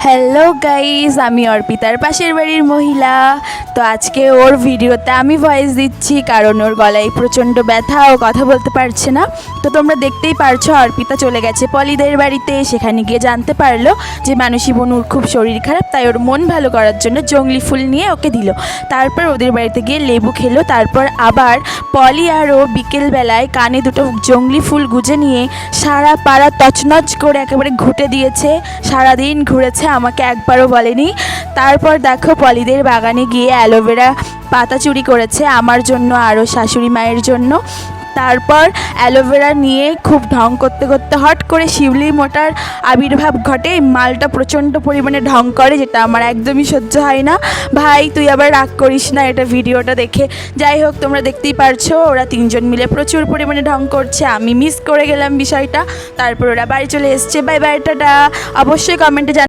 Hello guys, আমি অর্পিতার পাশের বাড়ির মহিলা। তো আজকে ওর ভিডিওতে আমি ভয়েস দিচ্ছি কারণ ওর গলায় প্রচণ্ড ব্যথা, ও কথা বলতে পারছে না। তো তোমরা দেখতেই পারছো অর্পিতা চলে গেছে পলিদের বাড়িতে। সেখানে গিয়ে জানতে পারলো যে মানসী বনুর খুব শরীর খারাপ, তাই ওর মন ভালো করার জন্য জংলি ফুল নিয়ে ওকে দিল। তারপর ওদের বাড়িতে গিয়ে লেবু খেলো। তারপর আবার পলি আর ও বিকেলবেলায় কানে দুটো জংলি ফুল গুজে নিয়ে সারা পাড়া তছনছ করে একেবারে ঘুটে দিয়েছে। সারাদিন ঘুরেছে, আমাকে একবারও বলেনি। তারপর দেখো পলিদের বাগানে গিয়ে অ্যালোভেরা পাতা চুরি করেছে আমার জন্য আর ও শাশুড়ি মায়ের জন্য। তারপর অ্যালোভেরা নিয়ে খুব ঢং করতে করতে হট করে শিউলি মোটার আবির্ভাব ঘটে। মালটা প্রচণ্ড পরিমাণে ঢং করে, যেটা আমার একদমই সহ্য হয় না। ভাই তুই আবার রাগ করিস না এটা ভিডিওটা দেখে। যাই হোক, তোমরা দেখতেই পারছো ওরা তিনজন মিলে প্রচুর পরিমাণে ঢং করছে। আমি মিস করে গেলাম বিষয়টা। তারপর ওরা বাড়ি চলে এসছে। Bye bye, tata. অবশ্যই কমেন্টে